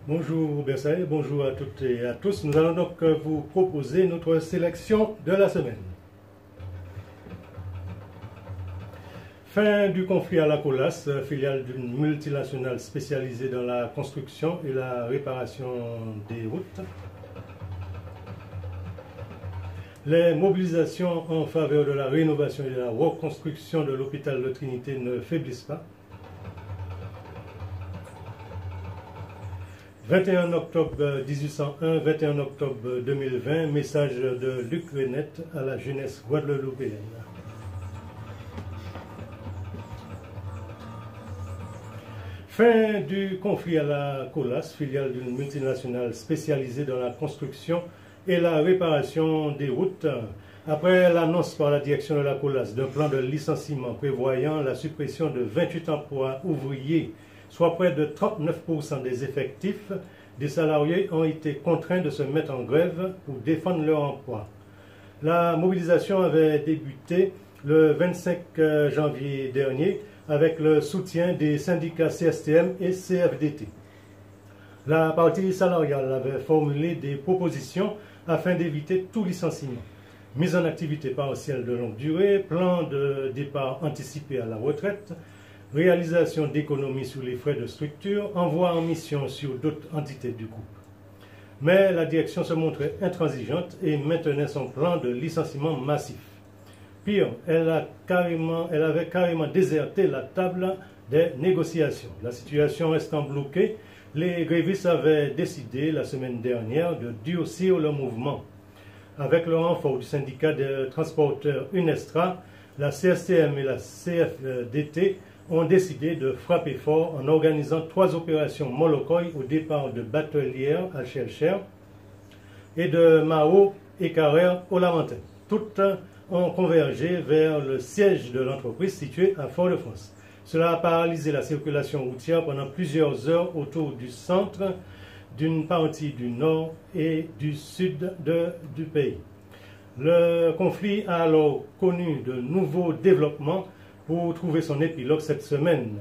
Bonjour Bersailles, bonjour à toutes et à tous. Nous allons donc vous proposer notre sélection de la semaine. Fin du conflit à la Colas, filiale d'une multinationale spécialisée dans la construction et la réparation des routes. Les mobilisations en faveur de la rénovation et de la reconstruction de l'hôpital de Trinité ne faiblissent pas. 21 octobre 1801, 21 octobre 2020, message de Luc Renette à la jeunesse guadeloupéenne. Fin du conflit à la Colas, filiale d'une multinationale spécialisée dans la construction et la réparation des routes. Après l'annonce par la direction de la Colas d'un plan de licenciement prévoyant la suppression de 28 emplois ouvriers, soit près de 39% des effectifs, des salariés ont été contraints de se mettre en grève pour défendre leur emploi. La mobilisation avait débuté le 25 janvier dernier avec le soutien des syndicats CSTM et CFDT. La partie salariale avait formulé des propositions afin d'éviter tout licenciement. Mise en activité partielle de longue durée, plan de départ anticipé à la retraite, réalisation d'économies sur les frais de structure, envoi en mission sur d'autres entités du groupe. Mais la direction se montrait intransigeante et maintenait son plan de licenciement massif. Pire, elle avait carrément déserté la table des négociations. La situation restant bloquée, les grévistes avaient décidé la semaine dernière de durcir le mouvement. Avec le renfort du syndicat des transporteurs Unestra, la CSTM et la CFDT ont décidé de frapper fort en organisant 3 opérations Molokoï au départ de Batelière à Chelcher et de Mao et Carrère au Lamentin. Toutes ont convergé vers le siège de l'entreprise situé à Fort-de-France. Cela a paralysé la circulation routière pendant plusieurs heures autour du centre, d'une partie du nord et du sud du pays. Le conflit a alors connu de nouveaux développements pour trouver son épilogue cette semaine.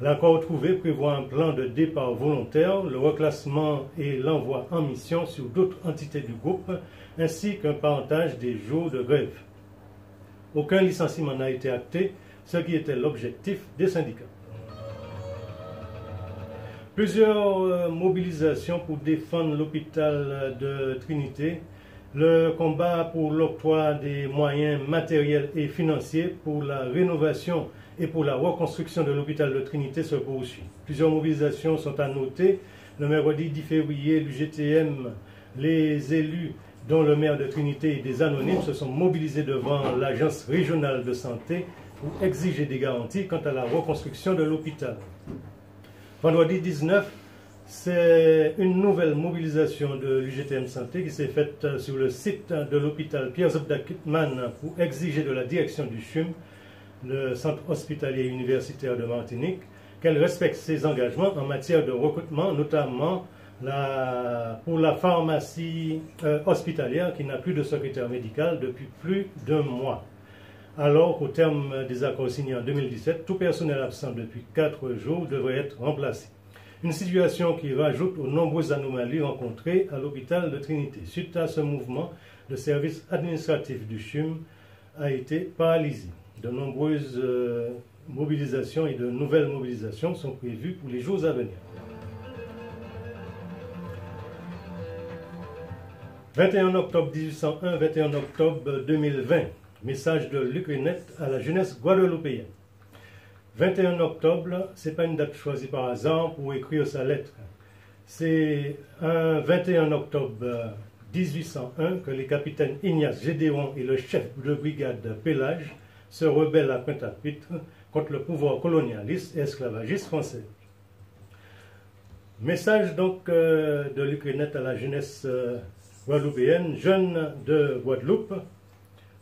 L'accord trouvé prévoit un plan de départ volontaire, le reclassement et l'envoi en mission sur d'autres entités du groupe, ainsi qu'un partage des jours de grève. Aucun licenciement n'a été acté, ce qui était l'objectif des syndicats. Plusieurs mobilisations pour défendre l'hôpital de Trinité. Le combat pour l'octroi des moyens matériels et financiers pour la rénovation et pour la reconstruction de l'hôpital de Trinité se poursuit. Plusieurs mobilisations sont à noter. Le mercredi 10 février, l'UGTM, les élus, dont le maire de Trinité et des anonymes, se sont mobilisés devant l'agence régionale de santé pour exiger des garanties quant à la reconstruction de l'hôpital. Vendredi 19, c'est une nouvelle mobilisation de l'UGTM Santé qui s'est faite sur le site de l'hôpital Pierre-Zobda Kittmann pour exiger de la direction du CHUM, le Centre hospitalier universitaire de Martinique, qu'elle respecte ses engagements en matière de recrutement, notamment pour la pharmacie hospitalière qui n'a plus de secrétaire médical depuis plus d'1 mois. Alors qu'au terme des accords signés en 2017, tout personnel absent depuis 4 jours devrait être remplacé. Une situation qui rajoute aux nombreuses anomalies rencontrées à l'hôpital de Trinité. Suite à ce mouvement, le service administratif du CHUM a été paralysé. De nombreuses mobilisations et de nouvelles mobilisations sont prévues pour les jours à venir. 21 octobre 1801, 21 octobre 2020. Message de Luc Renette à la jeunesse guadeloupéenne. 21 octobre, ce n'est pas une date choisie par hasard pour écrire sa lettre. C'est un 21 octobre 1801 que les capitaines Ignace Gédéon et le chef de brigade Pélage se rebellent à Pointe-à-Pitre contre le pouvoir colonialiste et esclavagiste français. Message donc de Luc Renette à la jeunesse guadeloupéenne, jeune de Guadeloupe.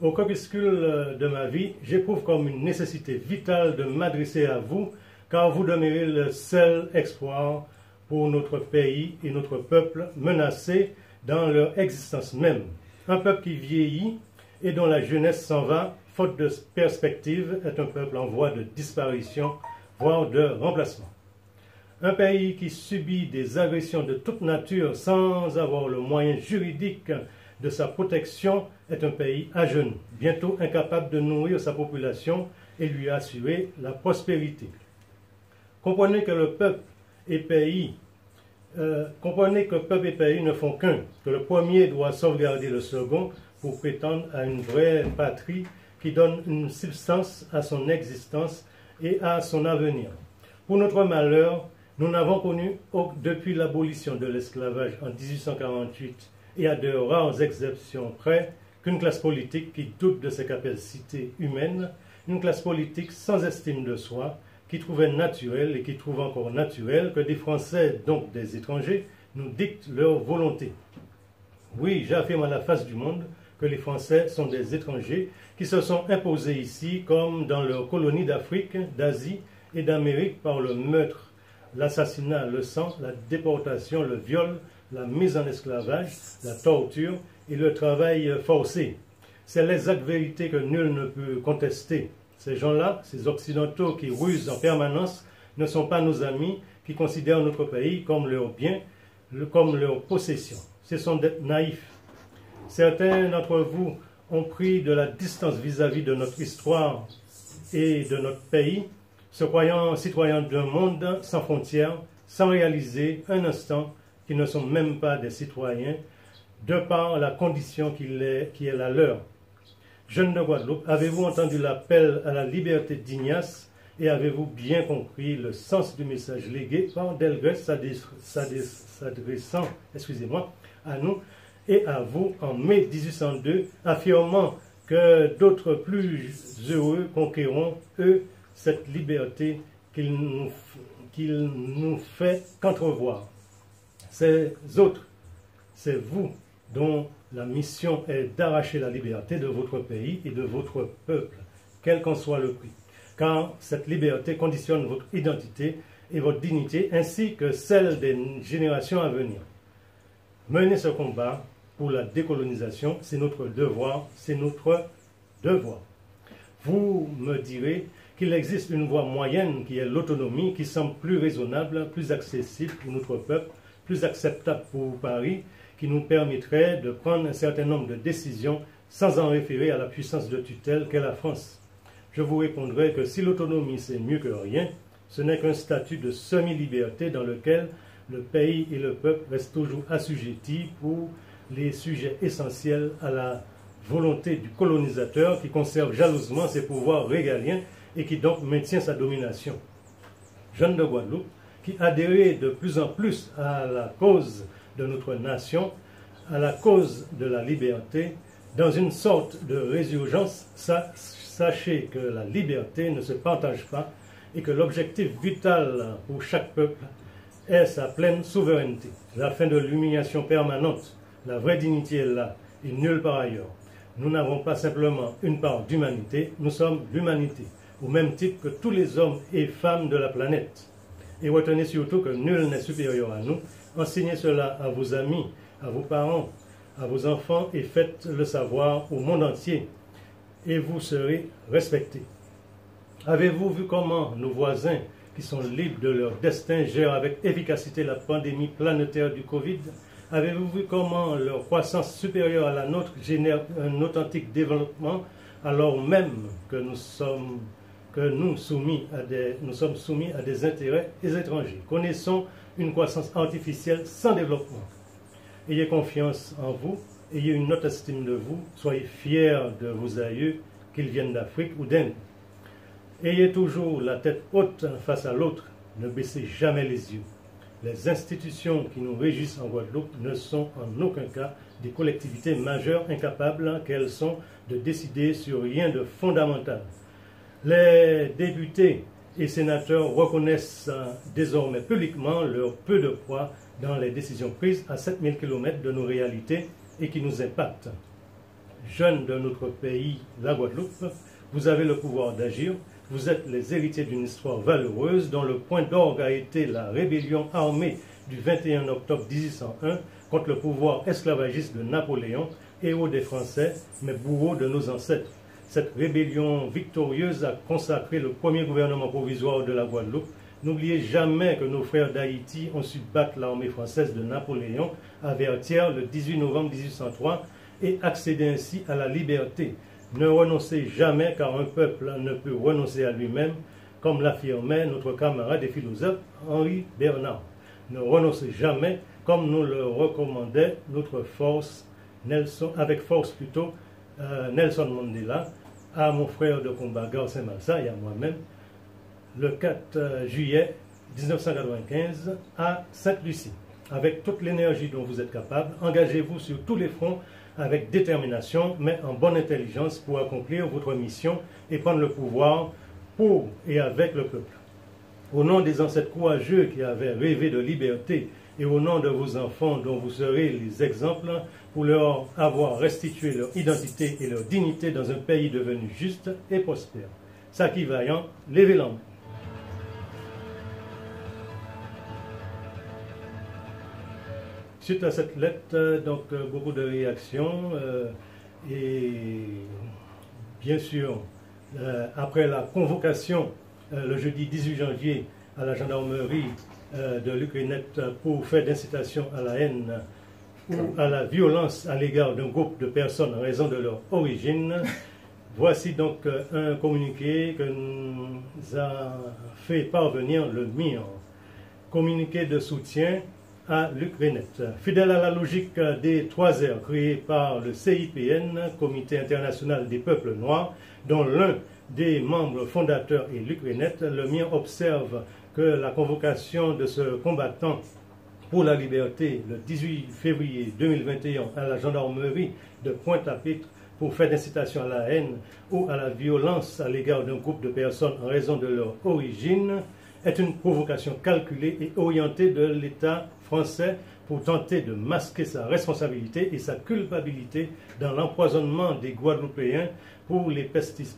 Au crépuscule de ma vie, j'éprouve comme une nécessité vitale de m'adresser à vous, car vous demeurez le seul espoir pour notre pays et notre peuple menacés dans leur existence même. Un peuple qui vieillit et dont la jeunesse s'en va, faute de perspective, est un peuple en voie de disparition, voire de remplacement. Un pays qui subit des agressions de toute nature sans avoir le moyen juridique de sa protection est un pays à genoux, bientôt incapable de nourrir sa population et lui assurer la prospérité. Comprenez que peuple et pays ne font qu'un, que le premier doit sauvegarder le second pour prétendre à une vraie patrie qui donne une substance à son existence et à son avenir. Pour notre malheur, nous n'avons connu depuis l'abolition de l'esclavage en 1848 et à de rares exceptions près qu'une classe politique qui doute de ses capacités humaines, une classe politique sans estime de soi, qui trouvait naturel et qui trouve encore naturel que des Français, donc des étrangers, nous dictent leur volonté. Oui, j'affirme à la face du monde que les Français sont des étrangers qui se sont imposés ici comme dans leurs colonies d'Afrique, d'Asie et d'Amérique par le meurtre, l'assassinat, le sang, la déportation, le viol, la mise en esclavage, la torture et le travail forcé. C'est l'exacte vérité que nul ne peut contester. Ces gens-là, ces Occidentaux qui rusent en permanence, ne sont pas nos amis, qui considèrent notre pays comme leur bien, comme leur possession. Ce sont des naïfs. Certains d'entre vous ont pris de la distance vis-à-vis de notre histoire et de notre pays, se croyant citoyens d'un monde sans frontières, sans réaliser un instant qu'ils ne sont même pas des citoyens, de par la condition qui est la leur. Jeunes de Guadeloupe, avez-vous entendu l'appel à la liberté d'Ignace et avez-vous bien compris le sens du message légué par Delgrès s'adressant à nous et à vous en mai 1802, affirmant que d'autres plus heureux conquéreront, eux, cette liberté qu'il nous fait qu'entrevoir. Ces autres, c'est vous dont la mission est d'arracher la liberté de votre pays et de votre peuple, quel qu'en soit le prix. Car cette liberté conditionne votre identité et votre dignité, ainsi que celle des générations à venir. Mener ce combat pour la décolonisation, c'est notre devoir, c'est notre devoir. Vous me direz qu'il existe une voie moyenne qui est l'autonomie, qui semble plus raisonnable, plus accessible pour notre peuple, plus acceptable pour Paris, qui nous permettrait de prendre un certain nombre de décisions sans en référer à la puissance de tutelle qu'est la France. Je vous répondrai que si l'autonomie c'est mieux que rien, ce n'est qu'un statut de semi-liberté dans lequel le pays et le peuple restent toujours assujettis pour les sujets essentiels à la volonté du colonisateur qui conserve jalousement ses pouvoirs régaliens et qui donc maintient sa domination. Jeunes de Guadeloupe, qui adhéraient de plus en plus à la cause de notre nation, à la cause de la liberté, dans une sorte de résurgence, sachez que la liberté ne se partage pas et que l'objectif vital pour chaque peuple est sa pleine souveraineté. La fin de l'humiliation permanente, la vraie dignité est là et nulle part ailleurs. Nous n'avons pas simplement une part d'humanité, nous sommes l'humanité, au même titre que tous les hommes et femmes de la planète. Et retenez surtout que nul n'est supérieur à nous. Enseignez cela à vos amis, à vos parents, à vos enfants et faites-le savoir au monde entier. Et vous serez respectés. Avez-vous vu comment nos voisins, qui sont libres de leur destin, gèrent avec efficacité la pandémie planétaire du Covid? Avez-vous vu comment leur croissance supérieure à la nôtre génère un authentique développement alors même que nous sommes soumis à des intérêts étrangers? Connaissons une croissance artificielle sans développement. Ayez confiance en vous, ayez une haute estime de vous, soyez fiers de vos aïeux, qu'ils viennent d'Afrique ou d'Inde. Ayez toujours la tête haute face à l'autre, ne baissez jamais les yeux. Les institutions qui nous régissent en Guadeloupe ne sont en aucun cas des collectivités majeures incapables qu'elles sont de décider sur rien de fondamental. Les députés et sénateurs reconnaissent désormais publiquement leur peu de poids dans les décisions prises à 7000 km de nos réalités et qui nous impactent. Jeunes de notre pays, la Guadeloupe, vous avez le pouvoir d'agir. Vous êtes les héritiers d'une histoire valeureuse dont le point d'orgue a été la rébellion armée du 21 octobre 1801 contre le pouvoir esclavagiste de Napoléon, héros des Français, mais bourreau de nos ancêtres. Cette rébellion victorieuse a consacré le premier gouvernement provisoire de la Guadeloupe, N'oubliez jamais que nos frères d'Haïti ont su battre l'armée française de Napoléon à Vertières le 18 novembre 1803 et accéder ainsi à la liberté. Ne renoncez jamais car un peuple ne peut renoncer à lui-même, comme l'affirmait notre camarade et philosophe Henri Bernard. Ne renoncez jamais comme nous le recommandait notre force, avec force plutôt, Nelson Mandela, à mon frère de combat Garcin Malsa et à moi-même, le 4 juillet 1995 à Sainte-Lucie. Avec toute l'énergie dont vous êtes capable, engagez-vous sur tous les fronts avec détermination, mais en bonne intelligence pour accomplir votre mission et prendre le pouvoir pour et avec le peuple. Au nom des ancêtres courageux qui avaient rêvé de liberté et au nom de vos enfants dont vous serez les exemples pour leur avoir restitué leur identité et leur dignité dans un pays devenu juste et prospère. Saki Vaillant, levez la main. Suite à cette lettre, donc beaucoup de réactions et bien sûr, après la convocation le jeudi 18 janvier à la gendarmerie de l'Ukraine pour faire d'incitation à la haine ou à la violence à l'égard d'un groupe de personnes en raison de leur origine, voici donc un communiqué que nous a fait parvenir le MIR, communiqué de soutien à l'Ukraine. Fidèle à la logique des 3 heures créée par le CIPN, Comité international des peuples noirs, dont l'un des membres fondateurs est l'Ukraine, le MIR observe que la convocation de ce combattant pour la liberté le 18 février 2021 à la gendarmerie de Pointe-à-Pitre pour faire d'incitation à la haine ou à la violence à l'égard d'un groupe de personnes en raison de leur origine est une provocation calculée et orientée de l'État français pour tenter de masquer sa responsabilité et sa culpabilité dans l'empoisonnement des Guadeloupéens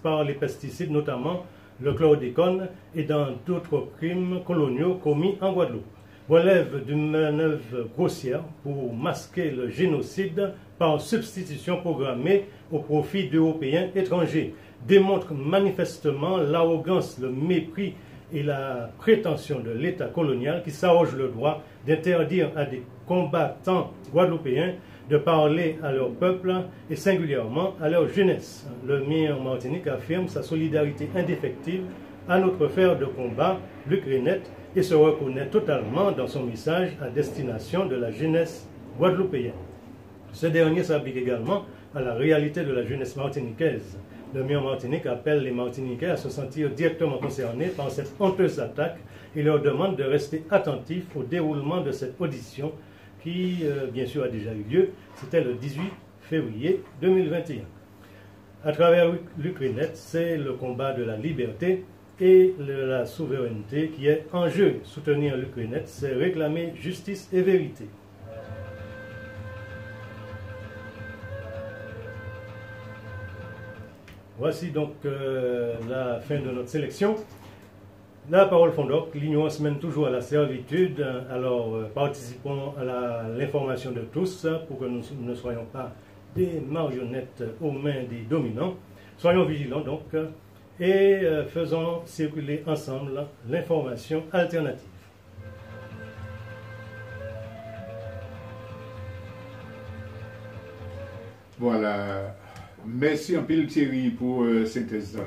par les pesticides, notamment le chlordécone, et dans d'autres crimes coloniaux commis en Guadeloupe. Relève d'une manœuvre grossière pour masquer le génocide par substitution programmée au profit d'Européens étrangers, démontre manifestement l'arrogance, le mépris et la prétention de l'État colonial qui s'arroge le droit d'interdire à des combattants guadeloupéens de parler à leur peuple et singulièrement à leur jeunesse. Le MIR Martinique affirme sa solidarité indéfectible à notre frère de combat, Luc Renette, et se reconnaît totalement dans son message à destination de la jeunesse guadeloupéenne. Ce dernier s'applique également à la réalité de la jeunesse martiniquaise. Le MIR Martinique appelle les Martiniquais à se sentir directement concernés par cette honteuse attaque et leur demande de rester attentifs au déroulement de cette audition qui, bien sûr, a déjà eu lieu. C'était le 18 février 2021. À travers l'Ukraine, c'est le combat de la liberté et de la souveraineté qui est en jeu. Soutenir l'Ukraine, c'est réclamer justice et vérité. Voici donc la fin de notre sélection. La parole Fondoc, l'ignorance mène toujours à la servitude, alors participons à l'information de tous pour que nous ne soyons pas des marionnettes aux mains des dominants. Soyons vigilants donc et faisons circuler ensemble l'information alternative. Voilà. Merci en pile Thierry pour synthèse là.